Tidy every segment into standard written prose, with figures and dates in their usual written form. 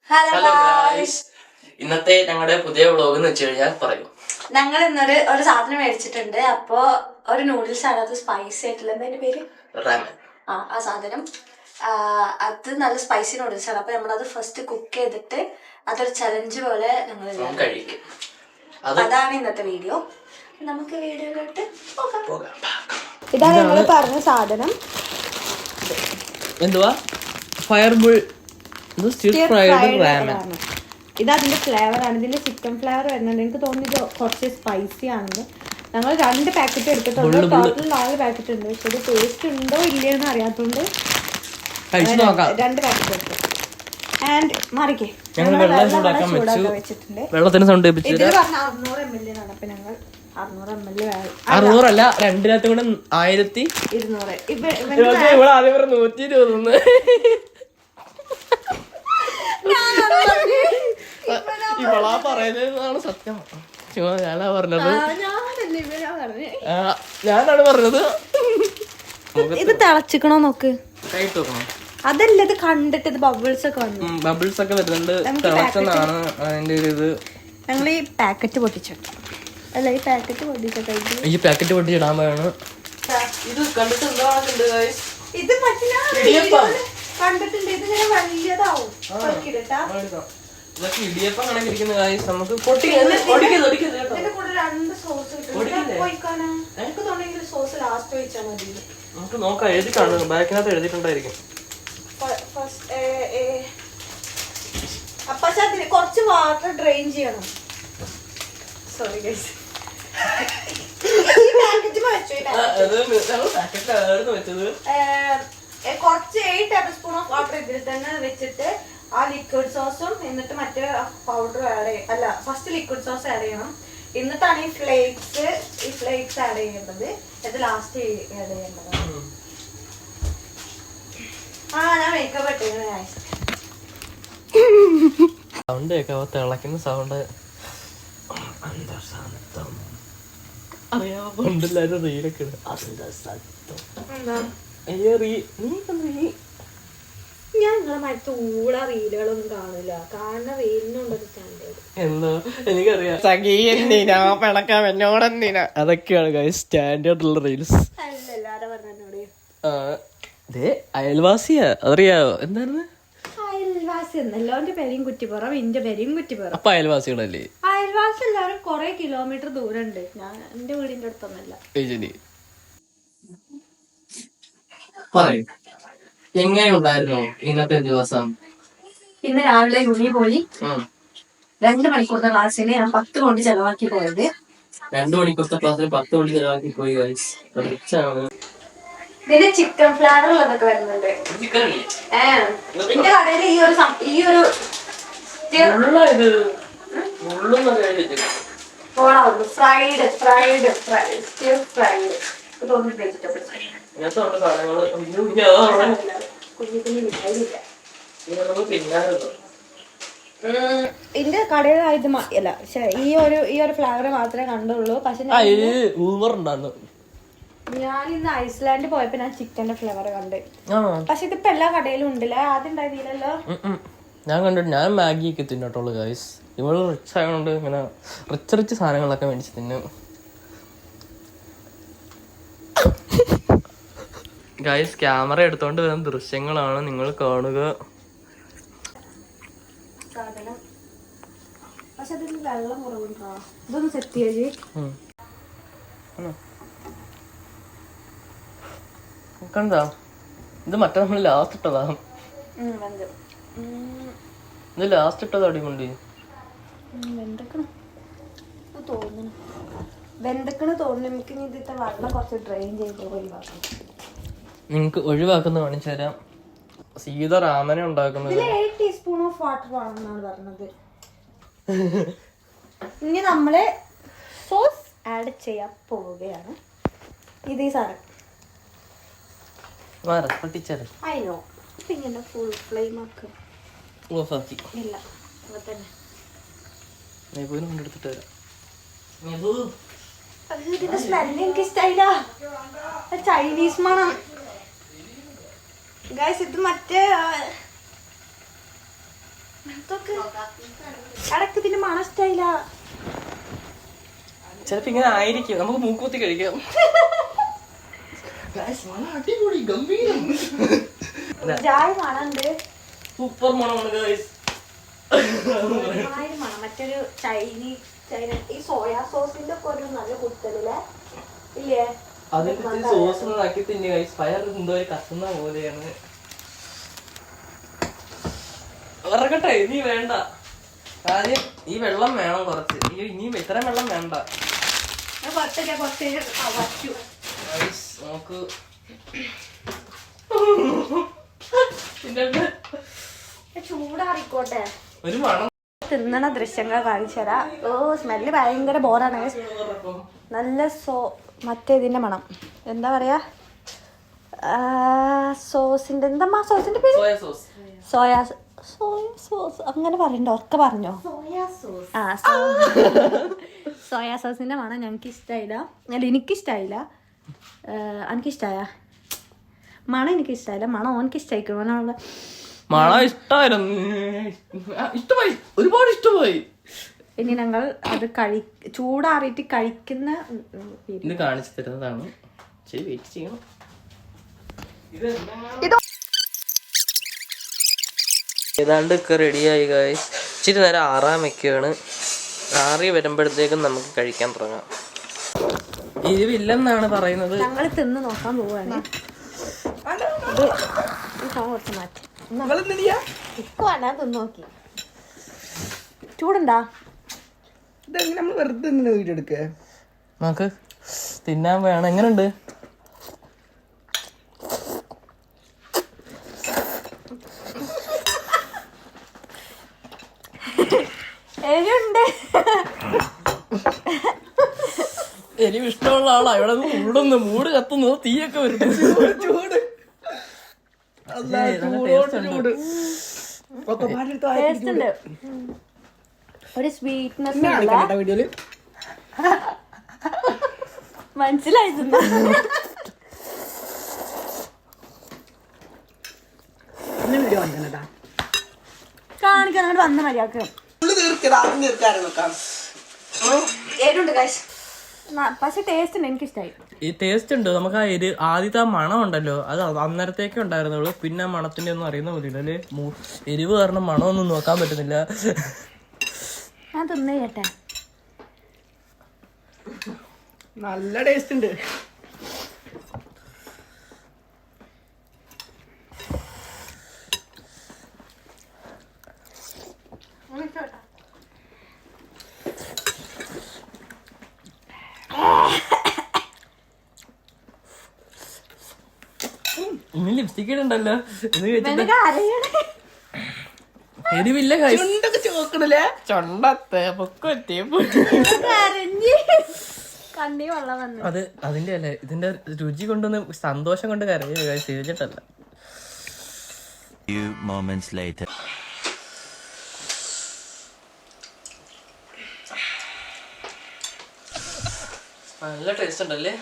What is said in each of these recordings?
Hello guys, ഇന്നത്തെ ഞങ്ങളുടെ പുതിയ വ്ളോഗ് എന്ന് വെച്ച് കഴിഞ്ഞാൽ പറയൂ. ഞങ്ങൾ ഇന്നൊരു സാധനം മേടിച്ചിട്ടുണ്ട്. അപ്പോ ഒരു നൂഡിൽസ് ആണ്, അത് സ്പൈസി ആയിട്ടുള്ള എന്താ പേര്, റാമൻ. ആ സാധനം അത് നല്ല സ്പൈസി നൂഡിൽസ് ആണ്. അപ്പൊ നമ്മളത് ഫസ്റ്റ് കുക്ക് ചെയ്തിട്ട് അതൊരു ചലഞ്ച് പോലെ ഞങ്ങൾ കഴിക്കും. അതാണ് ഇന്നത്തെ വീഡിയോ. നമുക്ക് വീഡിയോയിലോട്ട് പോകാം. ഇതാണ് ഞങ്ങൾ പറഞ്ഞ സാധനം. എന്തുവാ? ഫയർബുൾ ഇത് അതിന്റെ ഫ്ലേവർ ആണ്. ഇതിന്റെ ചിക്കൻ ഫ്ലേവർ വരുന്നുണ്ട്. എനിക്ക് തോന്നുന്നു കുറച്ച് സ്പൈസി ആണെന്ന്. ഞങ്ങൾ 2 പാക്കറ്റ് എടുത്തിട്ടുണ്ട്. ടോട്ടൽ 4 പാക്കറ്റ് ഉണ്ട്. പക്ഷെ ഇത് ടേസ്റ്റ് ഉണ്ടോ ഇല്ലയെന്ന് അറിയാത്തോണ്ട് 2 പാക്കറ്റ് എടുത്തു. ആൻഡ് മാറിക്കേ, വെള്ളത്തിന് സൗണ്ട് ഇതിൽ പറഞ്ഞ 600 ml ആണ്. അപ്പൊ ഞങ്ങൾ 600 ml 600 അല്ല, 2 കൂടെ 1200. ഇവളാ പറയുന്നതാണ് സത്യം. ഞാനാ പറഞ്ഞത്, ഞാനാണ് പറഞ്ഞത്. ഇത് തിളച്ചിക്കണോ നോക്ക്. അതല്ല, ഇത് കണ്ടിട്ട് ഇത് ബബിൾസ് ഒക്കെ വന്നു. ബബിൾസ് ഒക്കെ വരുന്നുണ്ട്. തിളച്ചെന്നാണ് അതിന്റെ ഒരു ഇത്. ഞങ്ങൾ ഈ പാക്കറ്റ് പൊട്ടിച്ചിട്ടു. അല്ല, ഈ പാക്കറ്റ് പൊട്ടിച്ചിട്ട് ഈ പാക്കറ്റ് പൊട്ടിച്ചിടാൻ പോയാണ്. ഇത് കണ്ടിട്ട് എന്താ, ഇത് കണ്ടിട്ടുണ്ട്. ഇതിങ്ങനെ വലിയതാവും. ഇതൊക്കെ ഇടിയപ്പം കണക്കിരിക്കുന്ന കാര്യം. നമുക്ക് നമുക്ക് നോക്കാം. എഴുതി കാണുന്നു, ബാക്കിനകത്ത് എഴുതിയിട്ടുണ്ടായിരിക്കും. അപ്പൊ കുറച്ച് വാട്ടർ ഡ്രെയിൻ ചെയ്യണം. സോറി ഗൈസ്, കുറച്ച് 8 ടേബിൾ സ്പൂൺ ഓഫ് വാട്ടർ ഇതിൽ തന്നെ വെച്ചിട്ട് ആ ലിക്വിഡ് സോസും എന്നിട്ട് മറ്റേ പൗഡർ അല്ല, ഫസ്റ്റ് ലിക്വിഡ് സോസ് ആഡ് ചെയ്യണം. എന്നിട്ടാണ് ഈ ഫ്ലേക്സ് ആഡ് ചെയ്യേണ്ടത്. ഇത് ലാസ്റ്റ് ആഡ് ചെയ്യേണ്ടത്. ഞാൻ മേക്കപ്പ് ഇട്ടിരുന്നു. സൗണ്ട് കേൾക്കാവോ? തിളക്കുന്ന സൗണ്ട്. പണ്ടെല്ലാരും റീലൊക്കെ ഞാൻ നിങ്ങളെ മറ്റു ഊള റീലുകളൊന്നും കാണില്ല. കാണുന്ന റീലിനുണ്ടൊരു സ്റ്റാൻഡേർഡ്. എന്തോ എനിക്കറിയാം. പിണക്കാം എന്നോടെന്തിനാ, അതൊക്കെയാണ് സ്റ്റാൻഡേർഡ് ഉള്ള റീൽസ്. അയൽവാസിയാ, അതറിയാവോ? എന്തായിരുന്നു അയൽവാസി എന്നല്ലോ. എന്റെ പേരെയും കുറ്റിപ്പുറം, എന്റെ പേരെയും കുറ്റിപ്പുറം. അപ്പൊ അയൽവാസികളല്ലേ? അയൽവാസി എല്ലാവരും കൊറേ കിലോമീറ്റർ ദൂരം ഉണ്ട്. ഞാൻ എന്റെ വീടിന്റെ അടുത്തൊന്നല്ല. പറയൂ, എങ്ങനെയുണ്ടായിരുന്നു ഇന്നത്തെ ദിവസം? ഇന്ന് രാവിലെ യൂണി പോയി. 2 മണിക്കൂറിന്റെ ക്ലാസ്സിൽ ഞാൻ 10 കൊണ്ട് ചെലവാക്കി പോയത്. 2 മണിക്കൂറത്തെ ക്ലാസ്സിൽ 10 കൊണ്ട് ചെലവാക്കി പോയി. ഇതിന് ചിക്കൻ ഫ്ലേവർ ഉള്ളതൊക്കെ വരുന്നുണ്ട്. എന്റെ കടയിൽ ഈ ഒരു ഇതിന്റെ കടയിലായത് അല്ല, ഈ ഒരു ഫ്ലേവർ മാത്രമേ കണ്ടുള്ളൂ. പക്ഷെ ഞാൻ ഇന്ന് ഐസ്ലാൻഡ് പോയപ്പോ ഞാൻ ചിക്കന്റെ ഫ്ലേവർ കണ്ട്. പക്ഷെ ഇതിപ്പോ എല്ലാ കടയിലും ഉണ്ടല്ലേ, ആദ്യം ഉണ്ടായിരുന്നില്ലല്ലോ. ഞാൻ കണ്ടിട്ട് ഞാൻ മാഗിയൊക്കെ തിന്നിട്ടുള്ളൂ ഗൈസ്. ഇവള് റിച്ച് ആയതുകൊണ്ട് ഇങ്ങനെ റിച്ച് സാധനങ്ങളൊക്കെ മേടിച്ച് തിന്നും. ഗൈസ്, ക്യാമറ എടുത്തോണ്ട് വരുന്ന ദൃശ്യങ്ങളാണ് നിങ്ങൾ കാണുക. വെള്ളം കുറവുണ്ടോ? ഇതൊന്ന് സെറ്റ് ചെയ്യേ. കണ്ടാ, ഇത് മറ്റേ നമ്മള് ലാസ്റ്റ് ഇട്ടതാ. ഇത് ലാസ്റ്റ് ഇട്ടതാ. അടിമുണ്ടി നിങ്ങക്ക് ഒഴിവാക്കുന്ന കാണിച്ചു തരാം. സീത രാമനെ ഉണ്ടാക്കുന്നത്. 8 ടീസ്പൂൺ ഓഫ് വാട്ടർ വേണമെന്നാണ് പറഞ്ഞത്. ഇനി നമ്മള് സോസ് ആഡ് ചെയ്യാൻ പോവുകയാണ്. ഇത് ഈ സാധനം ഫുൾ ഫ്ലെയിം ആക്കുക. ഇല്ല, ഇതിന്റെ സ്മെല്ല് എനിക്ക് ഇഷ്ടായില്ല. ചൈനീസ് മണം ഗൈസ്. ഇത് മറ്റേ അടക്ക് ഇതിന്റെ മണം ഇഷ്ടായില്ല. ചിലപ്പോ ഇങ്ങനെ ആയിരിക്കും. നമുക്ക് മൂക്കുത്തി കഴിക്കാം. സൂപ്പർ മണമാണ് ഗൈസ്. മണം മറ്റൊരു ചൈന ഈ സോയാ സോസിന്റെ ഒക്കെ ഒരു നല്ല കുത്തലില്ലേ ഇല്ലേ? അതിന്റെ സോസ് ആക്കി തിന്നു ഗൈസ്. ഫയർ എന്തോ കത്തുന്ന പോലെയാണ്. ഇറക്കട്ടെ, ഇനി വേണ്ട. ആദ്യം ഈ വെള്ളം വേണം കുറച്ച്. ഇനിയും ഇത്രയും വെള്ളം വേണ്ട. നമുക്ക് ചൂടാറിക്കോട്ടെ. ഒരു മണം തിന്നണ ദൃശ്യങ്ങൾ കാണിച്ചുതരാ. ഓ സ്മെല്ല് ഭയങ്കര ബോറാണ്. നല്ല മറ്റേ ഇതിന്റെ മണം എന്താ പറയാ, സോസിന്റെ എന്തമ്മാ സോസിന്റെ പേര്? സോയാ സോസ് അങ്ങനെ പറയണ്ട, ഉറക്കെ പറഞ്ഞോ. ആ സോയാ സോസിന്റെ മണം ഞങ്ങൾക്ക് ഇഷ്ടമായില്ല. അല്ല എനിക്കിഷ്ടായില്ല. എനിക്കിഷ്ടായ മണം എനിക്കിഷ്ടായില്ല. മണം ഓനക്ക് ഇഷ്ടമായിക്കും. മണം ഇഷ്ടമായിരുന്നു. ഇഷ്ടമായി, ഒരുപാട് ഇഷ്ടമായി. ഇനി ഞങ്ങൾ അത് ചൂടാറിയിട്ട് കഴിക്കുന്ന ഇത് കാണിച്ചു തരുന്നതാണ്. ശരി, വെയിറ്റ് ചെയ്യണം. ഏതാണ്ട് ഒക്കെ റെഡിയായി ഗൈസ്. ഇച്ചിരി നേരം ആറാൻ വെക്കുകയാണ്. ആറി വരുമ്പോഴത്തേക്കും നമുക്ക് കഴിക്കാൻ തുടങ്ങാം. എരിവില്ലെന്നാണ് പറയുന്നത്. ഞങ്ങൾ തിന്ന് നോക്കാൻ പോവാണ്. കുറച്ച് മാറ്റി തിന്ന് നോക്കി. ചൂടുണ്ടാ? നമ്മൾ വെറുതെ വീഡിയോ എടുക്ക. നമുക്ക് തിന്നാൻ വേണം. എങ്ങനെയുണ്ട്? എരിവ് ഇഷ്ടമുള്ള ആളാ ഇവിടെ ഉള്ളുന്നു. മൂട് കത്തുന്നു, തീയൊക്കെ വരുന്നു. ചൂട് ഒരു സ്വീറ്റ്നെസ് വീഡിയോയില് മനസ്സിലായി. കാണിക്കാൻ വന്ന മര്യാദ പക്ഷെ ടേസ്റ്റ് ഉണ്ട്, എനിക്കിഷ്ടായി. ഈ ടേസ്റ്റ് ഉണ്ട്. നമുക്ക് ആ ആദ്യത്തെ ആ മണം ഉണ്ടല്ലോ, അത് അന്നേരത്തേക്കേ ഉണ്ടായിരുന്നുള്ളൂ. പിന്നെ മണത്തിന്റെ ഒന്നും അറിയുന്ന പോലില്ല അല്ലേ. എരിവ് കാരണം മണമൊന്നും നോക്കാൻ പറ്റുന്നില്ല. ഞാൻ തിന്നേ ചേട്ടാ. നല്ല ടേസ്റ്റ് ഉണ്ട്. ഇനി ലിപ്സ്റ്റിക് ഇടണ്ടല്ലോ. എരിവില്ല ചോക്കണല്ലേ ചൊണ്ടത്തെ പൊക്കെത്തി. കണ്ണി വെള്ളം വന്നു. അത് അതിന്റെ അല്ലേ, ഇതിന്റെ രുചി കൊണ്ടൊന്ന് സന്തോഷം കൊണ്ട് കരയുക, തിരിച്ചിട്ടല്ല. നല്ല ടേസ്റ്റ് ഉണ്ടല്ലേ.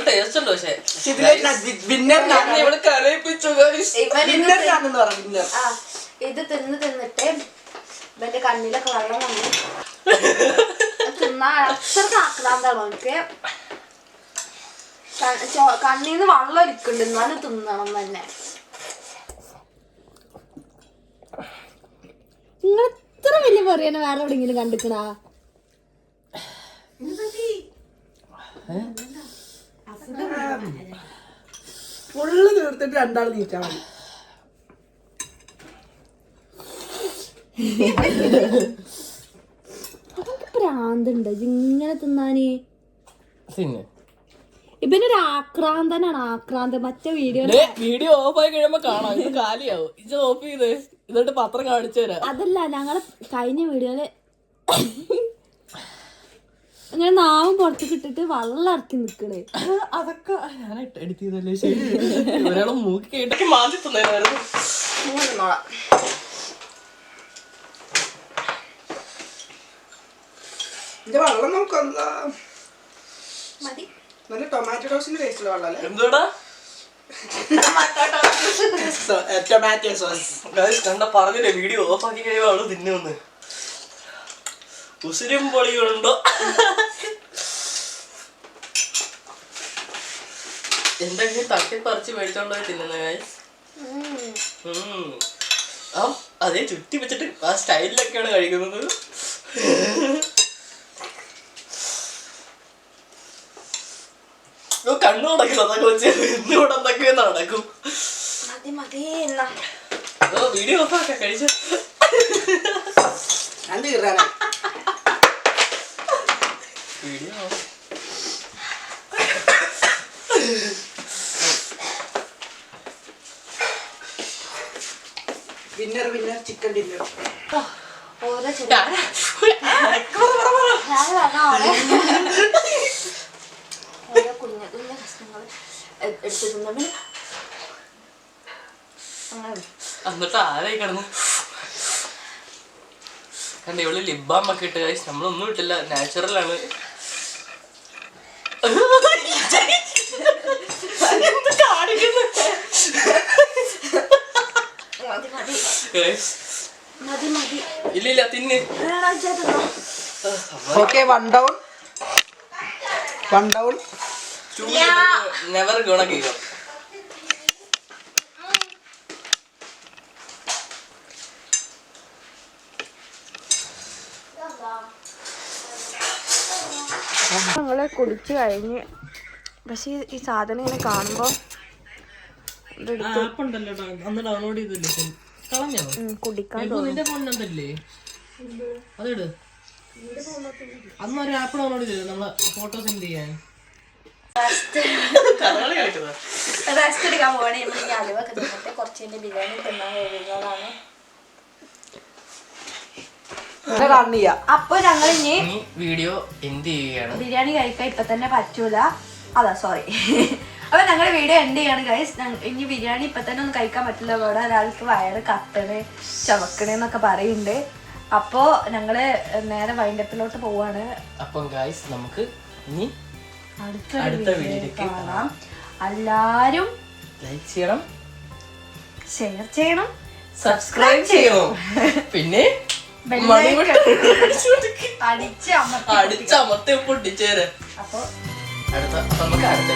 ടേസ്റ്റ് ഉണ്ട്. പക്ഷെ ഇത് തിന്നിട്ട് ഇവന്റെ കണ്ണിലൊക്കെ വെള്ളം വന്നു. തിന്നാ അത്രക്ക് ആക്രാന്താണ് എനിക്ക്. കണ്ണീന്ന് വെള്ളം ഒലിക്കുന്നുണ്ട്, എന്നാലും തിന്നണം തന്നെ. നിങ്ങൾ ഇത്ര വലിയ പറയണ വേറെ എവിടെയെങ്കിലും കണ്ടിക്കണാ? ഫുള്ള് തീർത്തിട്ട് രണ്ടാൾ നീച്ചാ മതി. പ്രാന്തുണ്ട് ഇങ്ങനെ തിന്നാന്. ഇവനൊരു ആക്രാന്തനാണ്, ആക്രാന്തം. മറ്റേ വീഡിയോ ഓഫ് ആയി കഴിയുമ്പോ കാണാം, ഇത് കാലിയാവും. ഇത് ഓഫ് ചെയ്ത് എന്നിട്ട് പത്രം കാണിച്ചു തരാം. അതല്ല, ഞങ്ങള് കഴിഞ്ഞ വീഡിയോയില് അങ്ങനെ നാവും പുറത്തേക്ക് ഇട്ടിട്ട് വെള്ളം ഇറക്കി നിക്കണേ. അതൊക്കെ ഞാൻ എഡിറ്റ് ചെയ്തല്ലേ. ശരി, ഒരാളെ മൂക്കി കേട്ടൊക്കെ മാറ്റി തന്നായിരുന്നു. വെള്ളം നമുക്ക് നല്ല ടൊമാറ്റോ ടോസിന്റെ ടേസ്റ്റുള്ള വെള്ളം. എന്താടാ ടൊമാറ്റോ സോസ്. കണ്ട പറഞ്ഞില്ലേ വീഡിയോ ഓഫ് ആക്കി കഴിയുമ്പോൾ അവള് തിന്നുന്ന്. ഉസിരും പൊളിയുണ്ടോ? എന്തെങ്കിലും തട്ടിപ്പറിച്ച് മേടിച്ചോണ്ടോ തിന്നുന്ന ഗൈസ്. അതേ ചുറ്റി വെച്ചിട്ട് ആ സ്റ്റൈലിലൊക്കെയാണ് കഴിക്കുന്നത്. കണ്ണു നടക്കില്ല അതൊക്കെ വെച്ച് ഇന്നിവിടെ എന്തൊക്കെ നടക്കും. വീഡിയോ ഓഫ് ആക്കാം കഴിച്ചു. Video winner chicken dinner. ഓരോ കുഞ്ഞ കുഞ്ഞ കഷ്ണങ്ങൾ എടുത്തിട്ടുണ്ട്. എന്നിട്ട് ആരായി കിടന്നു കണ്ട ഇവള് ലിബാം ഒക്കെ ഇട്ട് കഴിച്ച് നമ്മളൊന്നും ഇട്ടില്ല, നാച്ചുറലാണ്. ഇല്ല തിന്ന്. Okay, one down. Never gonna give up. ഞങ്ങള് കുടിച്ചു കഴിഞ്ഞ്, പക്ഷെ ഈ സാധനം ഇങ്ങനെ കാണുമ്പോ ഡൗൺലോഡ് ചെയ്തില്ലേ കളഞ്ഞോ? കുടിക്കാൻ നിന്റെ ഫോണിനകത്തല്ലേ അതെട്. അന്നൊരു ആപ്പ് ഡൗൺലോഡ് ചെയ്തില്ലേ നമ്മളെ ഫോട്ടോ സെൻഡ് ചെയ്യാൻ? റെസ്റ്റ് എടുക്കാൻ പോകണേ. നമ്മൾ അലുവൊക്കെ തിന്നിട്ട് കുറച്ച് ബിരിയാണി തിന്നാൻ കഴിയുന്നതാണ്. അപ്പൊ ഞങ്ങൾ ഇനി വീഡിയോ എൻഡ് ചെയ്യുകയാണ്. ബിരിയാണി കഴിക്കാൻ ഇപ്പൊ തന്നെ പറ്റൂല. അതാ സോറി. അപ്പൊ ഞങ്ങൾ വീഡിയോ എൻഡ് ചെയ്യാണ് ഗൈസ്. ഇനി ബിരിയാണി ഇപ്പൊ തന്നെ ഒന്നും കഴിക്കാൻ പറ്റില്ല. ഇവിടെ ഒരാൾക്ക് വയറ് കത്തണ് ചവക്കണേന്നൊക്കെ പറയുന്നുണ്ട്. അപ്പോ ഞങ്ങള് നേരെ വൈൻഡപ്പിലോട്ട് പോവാണ്. അപ്പം ഗൈസ് നമുക്ക് ഇനി അടുത്ത വീഡിയോയിലേക്ക് കാണാം. എല്ലാരും ലൈക്ക് ചെയ്യണം, ഷെയർ ചെയ്യണം, സബ്സ്ക്രൈബ് ചെയ്യണം. പിന്നെ അടിച്ചമർത്തി പൊട്ടിച്ചേര്. അപ്പൊ നമുക്ക് അടുത്ത